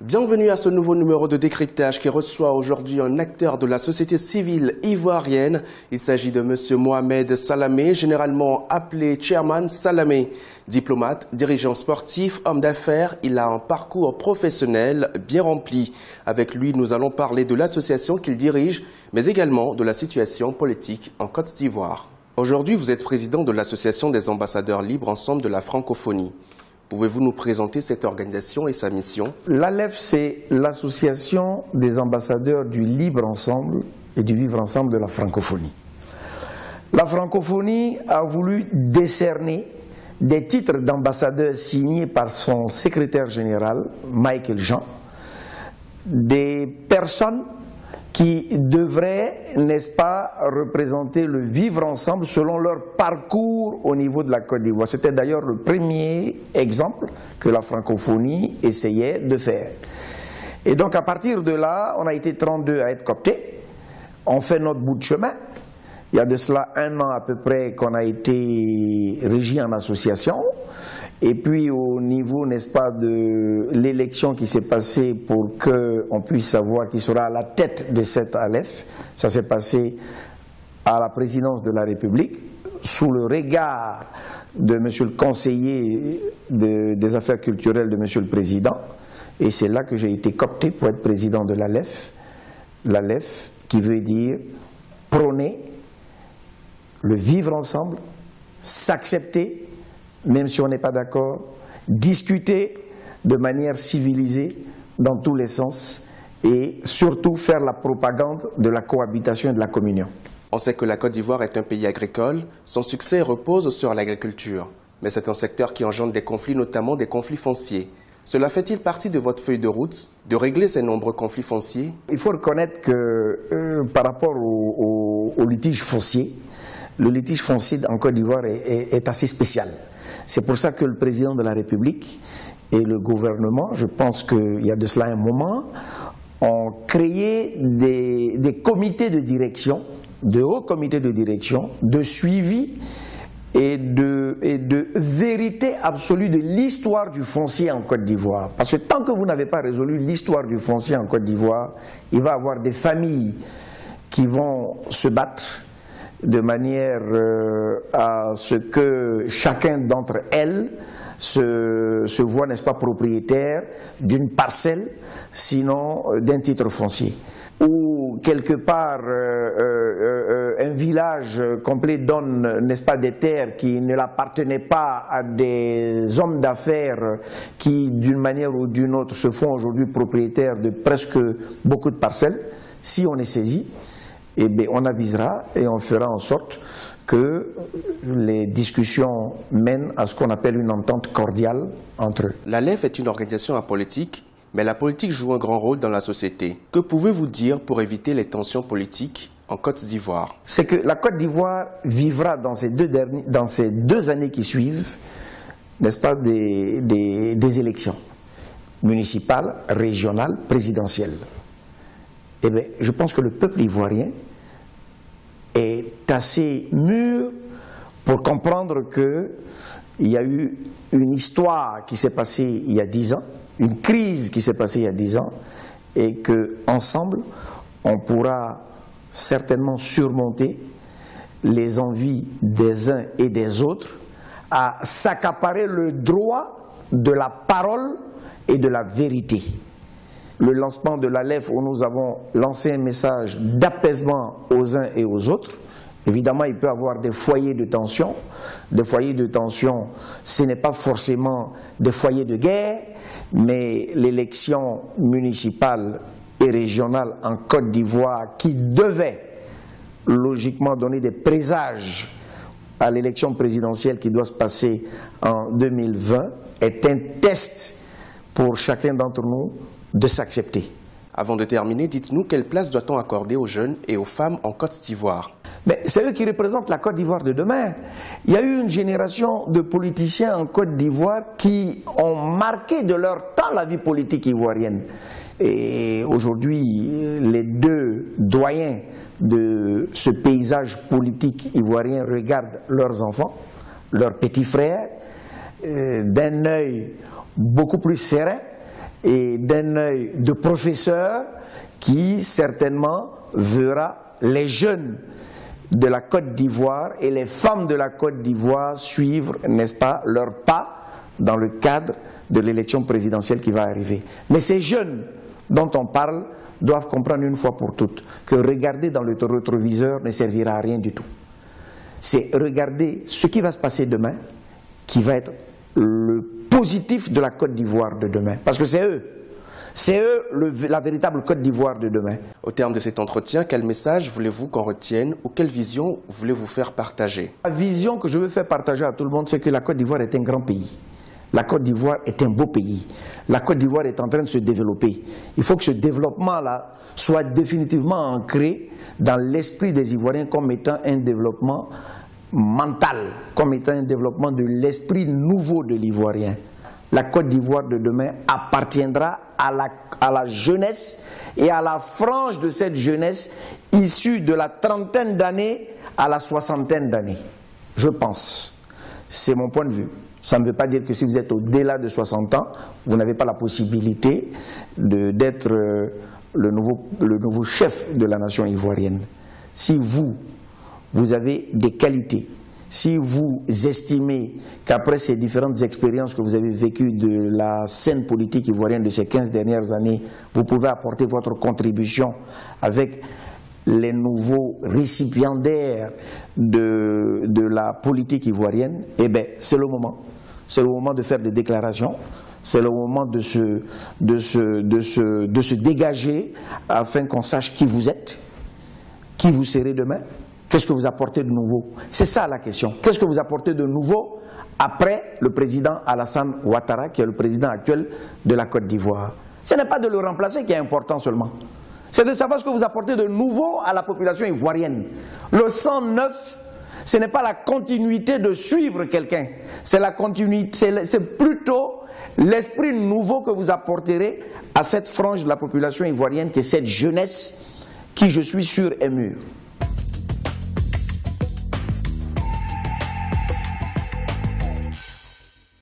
Bienvenue à ce nouveau numéro de décryptage qui reçoit aujourd'hui un acteur de la société civile ivoirienne. Il s'agit de M. Mohamed Salamé, généralement appelé Chairman Salamé. Diplomate, dirigeant sportif, homme d'affaires, il a un parcours professionnel bien rempli. Avec lui, nous allons parler de l'association qu'il dirige, mais également de la situation politique en Côte d'Ivoire. Aujourd'hui, vous êtes président de l'association des ambassadeurs libres ensemble de la francophonie. Pouvez-vous nous présenter cette organisation et sa mission? L'ALEF, c'est l'association des ambassadeurs du libre ensemble et du vivre ensemble de la francophonie. La francophonie a voulu décerner des titres d'ambassadeurs signés par son secrétaire général, Michael Jean, des personnes qui devraient, n'est-ce pas, représenter le vivre ensemble selon leur parcours au niveau de la Côte d'Ivoire. C'était d'ailleurs le premier exemple que la francophonie essayait de faire. Et donc à partir de là, on a été 32 à être cooptés. On fait notre bout de chemin. Il y a de cela 1 an à peu près qu'on a été régi en association. Et puis au niveau, n'est-ce pas, de l'élection qui s'est passée pour qu'on puisse savoir qui sera à la tête de cette ALEF, ça s'est passé à la présidence de la République, sous le regard de monsieur le conseiller des affaires culturelles de monsieur le président. Et c'est là que j'ai été coopté pour être président de l'ALEF. L'ALEF qui veut dire prôner le vivre ensemble, s'accepter, même si on n'est pas d'accord, discuter de manière civilisée dans tous les sens et surtout faire la propagande de la cohabitation et de la communion. On sait que la Côte d'Ivoire est un pays agricole, son succès repose sur l'agriculture, mais c'est un secteur qui engendre des conflits, notamment des conflits fonciers. Cela fait-il partie de votre feuille de route, de régler ces nombreux conflits fonciers? Il faut reconnaître que par rapport au litige foncier, le litige foncier en Côte d'Ivoire est assez spécial. C'est pour ça que le président de la République et le gouvernement, je pense qu'il y a de cela un moment, ont créé des comités de direction, de hauts comités de direction, de suivi et de vérité absolue de l'histoire du foncier en Côte d'Ivoire. Parce que tant que vous n'avez pas résolu l'histoire du foncier en Côte d'Ivoire, il va y avoir des familles qui vont se battre de manière à ce que chacun d'entre elles se voit, n'est-ce pas, propriétaire d'une parcelle, sinon d'un titre foncier. Ou quelque part un village complet donne, n'est-ce pas, des terres qui ne l'appartenaient pas à des hommes d'affaires qui, d'une manière ou d'une autre, se font aujourd'hui propriétaires de presque beaucoup de parcelles. Si on est saisi, eh bien, on avisera et on fera en sorte que les discussions mènent à ce qu'on appelle une entente cordiale entre eux. L'ALEF est une organisation apolitique, mais la politique joue un grand rôle dans la société. Que pouvez-vous dire pour éviter les tensions politiques en Côte d'Ivoire? C'est que la Côte d'Ivoire vivra dans ces 2 années qui suivent, n'est-ce pas, des élections municipales, régionales, présidentielles. Eh bien, je pense que le peuple ivoirien est assez mûr pour comprendre qu'il y a eu une histoire qui s'est passée il y a 10 ans, une crise qui s'est passée il y a 10 ans, et qu'ensemble, on pourra certainement surmonter les envies des uns et des autres à s'accaparer le droit de la parole et de la vérité. Le lancement de l'ALEF, où nous avons lancé un message d'apaisement aux uns et aux autres. Évidemment, il peut y avoir des foyers de tension. Des foyers de tension, ce n'est pas forcément des foyers de guerre, mais l'élection municipale et régionale en Côte d'Ivoire, qui devait logiquement donner des présages à l'élection présidentielle qui doit se passer en 2020, est un test pour chacun d'entre nous de s'accepter. Avant de terminer, dites-nous quelle place doit-on accorder aux jeunes et aux femmes en Côte d'Ivoire? C'est eux qui représentent la Côte d'Ivoire de demain. Il y a eu une génération de politiciens en Côte d'Ivoire qui ont marqué de leur temps la vie politique ivoirienne. Et aujourd'hui, les 2 doyens de ce paysage politique ivoirien regardent leurs enfants, leurs petits frères, d'un œil beaucoup plus serein et d'un œil de professeur qui certainement verra les jeunes de la Côte d'Ivoire et les femmes de la Côte d'Ivoire suivre, n'est-ce pas, leurs pas dans le cadre de l'élection présidentielle qui va arriver. Mais ces jeunes dont on parle doivent comprendre une fois pour toutes que regarder dans le rétroviseur ne servira à rien du tout. C'est regarder ce qui va se passer demain qui va être le positif de la Côte d'Ivoire de demain. Parce que c'est eux la véritable Côte d'Ivoire de demain. Au terme de cet entretien, quel message voulez-vous qu'on retienne ou quelle vision voulez-vous faire partager? La vision que je veux faire partager à tout le monde, c'est que la Côte d'Ivoire est un grand pays. La Côte d'Ivoire est un beau pays. La Côte d'Ivoire est en train de se développer. Il faut que ce développement-là soit définitivement ancré dans l'esprit des Ivoiriens comme étant un développement mental, comme étant un développement de l'esprit nouveau de l'Ivoirien. La Côte d'Ivoire de demain appartiendra à la jeunesse et à la frange de cette jeunesse issue de la trentaine d'années à la soixantaine d'années. Je pense. C'est mon point de vue. Ça ne veut pas dire que si vous êtes au-delà de 60 ans, vous n'avez pas la possibilité d'être le nouveau chef de la nation ivoirienne. Si vous avez des qualités, si vous estimez qu'après ces différentes expériences que vous avez vécues de la scène politique ivoirienne de ces 15 dernières années, vous pouvez apporter votre contribution avec les nouveaux récipiendaires de la politique ivoirienne, eh bien, c'est le moment. C'est le moment de faire des déclarations, c'est le moment de se dégager afin qu'on sache qui vous êtes, qui vous serez demain, qu'est-ce que vous apportez de nouveau. C'est ça la question. Qu'est-ce que vous apportez de nouveau après le président Alassane Ouattara, qui est le président actuel de la Côte d'Ivoire? Ce n'est pas de le remplacer qui est important seulement. C'est de savoir ce que vous apportez de nouveau à la population ivoirienne. Le 109, ce n'est pas la continuité de suivre quelqu'un, c'est la continuité, c'est plutôt l'esprit nouveau que vous apporterez à cette frange de la population ivoirienne qui est cette jeunesse qui, je suis sûr, est mûre.